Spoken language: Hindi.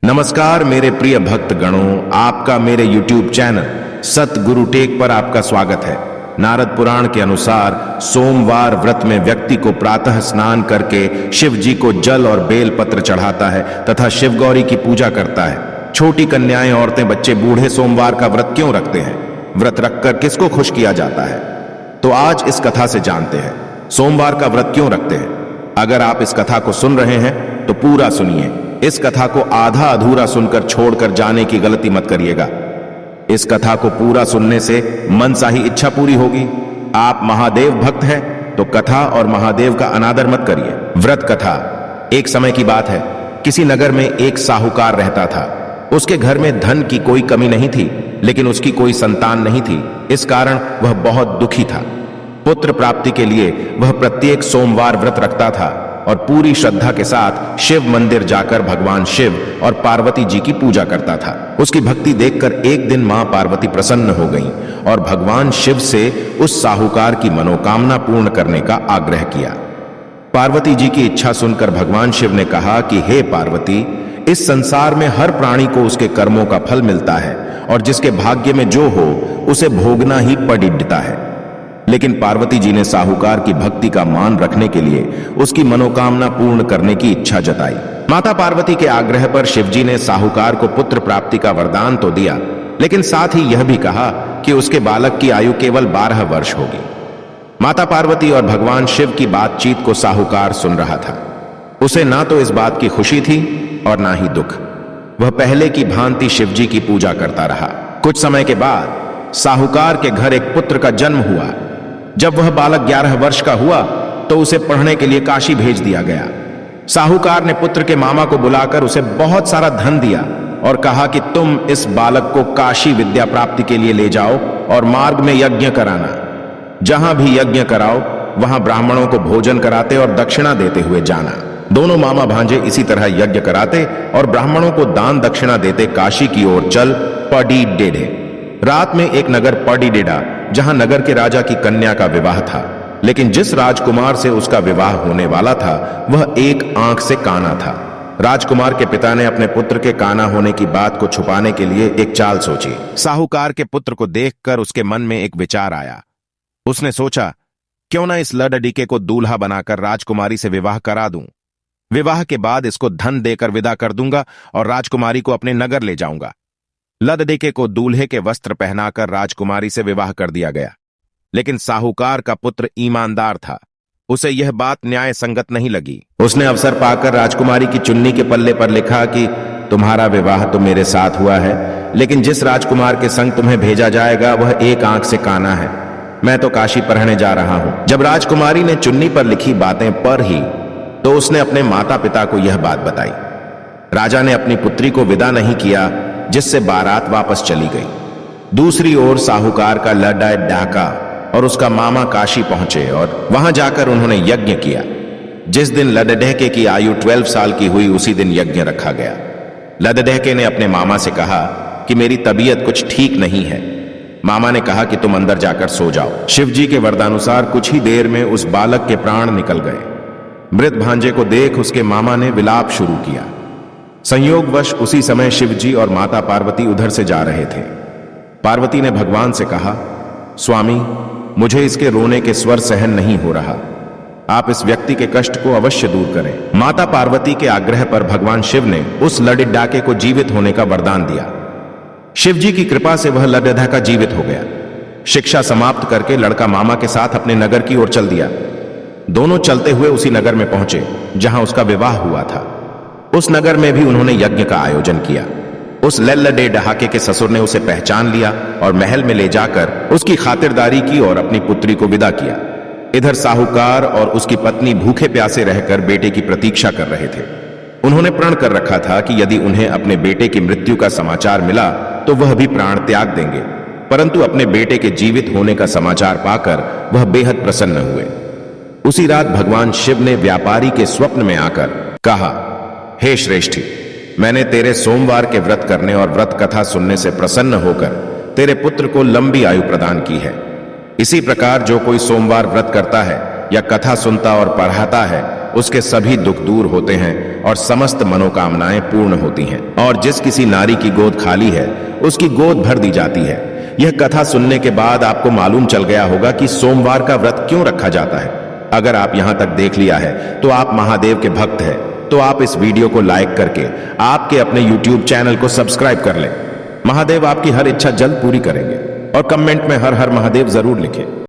नमस्कार मेरे प्रिय भक्त गणों, आपका मेरे YouTube चैनल सतगुरु टेक पर आपका स्वागत है। नारद पुराण के अनुसार सोमवार व्रत में व्यक्ति को प्रातः स्नान करके शिव जी को जल और बेल पत्र चढ़ाता है तथा शिव गौरी की पूजा करता है। छोटी कन्याएं, औरतें, बच्चे, बूढ़े सोमवार का व्रत क्यों रखते हैं? व्रत रखकर किसको खुश किया जाता है? तो आज इस कथा से जानते हैं सोमवार का व्रत क्यों रखते हैं। अगर आप इस कथा को सुन रहे हैं तो पूरा सुनिए। इस कथा को आधा अधूरा सुनकर छोड़कर जाने की गलती मत करिएगा। इस कथा को पूरा सुनने से मनसाही इच्छा पूरी होगी। आप महादेव भक्त हैं तो कथा और महादेव का अनादर मत करिए। व्रत कथा। एक समय की बात है, किसी नगर में एक साहूकार रहता था। उसके घर में धन की कोई कमी नहीं थी, लेकिन उसकी कोई संतान नहीं थी। इस कारण वह बहुत दुखी था। पुत्र प्राप्ति के लिए वह प्रत्येक सोमवार व्रत रखता था और पूरी श्रद्धा के साथ शिव मंदिर जाकर भगवान शिव और पार्वती जी की पूजा करता था। उसकी भक्ति देखकर एक दिन मां पार्वती प्रसन्न हो गईं और भगवान शिव से उस साहूकार की मनोकामना पूर्ण करने का आग्रह किया। पार्वती जी की इच्छा सुनकर भगवान शिव ने कहा कि हे पार्वती, इस संसार में हर प्राणी को उसके कर्मों का फल मिलता है और जिसके भाग्य में जो हो उसे भोगना ही पड़ता है। लेकिन पार्वती जी ने साहूकार की भक्ति का मान रखने के लिए उसकी मनोकामना पूर्ण करने की इच्छा जताई। माता पार्वती के आग्रह पर शिवजी ने साहूकार को पुत्र प्राप्ति का वरदान तो दिया, लेकिन साथ ही यह भी कहा कि उसके बालक की आयु केवल 12 वर्ष होगी। माता पार्वती और भगवान शिव की बातचीत को साहूकार सुन रहा था। उसे ना तो इस बात की खुशी थी और ना ही दुख। वह पहले की भांति शिवजी की पूजा करता रहा। कुछ समय के बाद साहूकार के घर एक पुत्र का जन्म हुआ। जब वह बालक 11 वर्ष का हुआ तो उसे पढ़ने के लिए काशी भेज दिया गया। साहूकार ने पुत्र के मामा को बुलाकर उसे बहुत सारा धन दिया और कहा कि तुम इस बालक को काशी विद्या प्राप्ति के लिए ले जाओ और मार्ग में यज्ञ कराना। जहां भी यज्ञ कराओ वहां ब्राह्मणों को भोजन कराते और दक्षिणा देते हुए जाना। दोनों मामा भांजे इसी तरह यज्ञ कराते और ब्राह्मणों को दान दक्षिणा देते काशी की ओर चल पड़े। रात में एक नगर पड़ीडेडा, जहां नगर के राजा की कन्या का विवाह था, लेकिन जिस राजकुमार से उसका विवाह होने वाला था वह एक आंख से काना था। राजकुमार के पिता ने अपने पुत्र के काना होने की बात को छुपाने के लिए एक चाल सोची। साहूकार के पुत्र को देखकर उसके मन में एक विचार आया। उसने सोचा, क्यों ना इस लड़डीके को दूल्हा बनाकर राजकुमारी से विवाह करा दूं। विवाह के बाद इसको धन देकर विदा कर दूंगा और राजकुमारी को अपने नगर ले जाऊंगा। लड़डीके को दूल्हे के वस्त्र पहनाकर राजकुमारी से विवाह कर दिया गया। लेकिन साहूकार का पुत्र ईमानदार था। उसे यह बात न्याय संगत नहीं लगी। उसने अवसर पाकर राजकुमारी की चुन्नी के पल्ले पर लिखा कि तुम्हारा विवाह तो मेरे साथ हुआ है, लेकिन जिस राजकुमार के संग तुम्हें भेजा जाएगा वह एक आंख से काना है। मैं तो काशी पढ़ने जा रहा हूं। जब राजकुमारी ने चुन्नी पर लिखी बातें पढ़ ही तो उसने अपने माता पिता को यह बात बताई। राजा ने अपनी पुत्री को विदा नहीं किया, जिससे बारात वापस चली गई। दूसरी ओर साहूकार का लड़ा डाका और उसका मामा काशी पहुंचे और वहां जाकर उन्होंने यज्ञ किया। जिस दिन लड़डहके की आयु 12 साल की हुई उसी दिन यज्ञ रखा गया। लड़डहके ने अपने मामा से कहा कि मेरी तबीयत कुछ ठीक नहीं है। मामा ने कहा कि तुम अंदर जाकर सो जाओ। शिवजी के वरदानुसार कुछ ही देर में उस बालक के प्राण निकल गए। मृत भांजे को देख उसके मामा ने विलाप शुरू किया। संयोगवश उसी समय शिवजी और माता पार्वती उधर से जा रहे थे। पार्वती ने भगवान से कहा, स्वामी, मुझे इसके रोने के स्वर सहन नहीं हो रहा। आप इस व्यक्ति के कष्ट को अवश्य दूर करें। माता पार्वती के आग्रह पर भगवान शिव ने उस लड़डीके को जीवित होने का वरदान दिया। शिवजी की कृपा से वह लड़डहका जीवित हो गया। शिक्षा समाप्त करके लड़का मामा के साथ अपने नगर की ओर चल दिया। दोनों चलते हुए उसी नगर में पहुंचे जहां उसका विवाह हुआ था। उस नगर में भी उन्होंने यज्ञ का आयोजन किया। उस लड़डे डहाके के ससुर ने उसे पहचान लिया और महल में ले जाकर उसकी खातिरदारी की और अपनी पुत्री को विदा किया। इधर साहूकार और उसकी पत्नी भूखे प्यासे रहकर बेटे की प्रतीक्षा कर रहे थे। उन्होंने प्रण कर रखा था कि यदि उन्हें अपने बेटे की मृत्यु का समाचार मिला तो वह भी प्राण त्याग देंगे, परंतु अपने बेटे के जीवित होने का समाचार पाकर वह बेहद प्रसन्न हुए। उसी रात भगवान शिव ने व्यापारी के स्वप्न में आकर कहा, हे श्रेष्ठी, मैंने तेरे सोमवार के व्रत करने और व्रत कथा सुनने से प्रसन्न होकर तेरे पुत्र को लंबी आयु प्रदान की है। इसी प्रकार जो कोई सोमवार व्रत करता है या कथा सुनता और पढ़ाता है उसके सभी दुख दूर होते हैं और समस्त मनोकामनाएं पूर्ण होती हैं। और जिस किसी नारी की गोद खाली है उसकी गोद भर दी जाती है। यह कथा सुनने के बाद आपको मालूम चल गया होगा कि सोमवार का व्रत क्यों रखा जाता है। अगर आप यहां तक देख लिया है तो आप महादेव के भक्त हैं। तो आप इस वीडियो को लाइक करके आपके अपने YouTube चैनल को सब्सक्राइब कर लें। महादेव आपकी हर इच्छा जल्द पूरी करेंगे। और कमेंट में हर हर महादेव जरूर लिखें।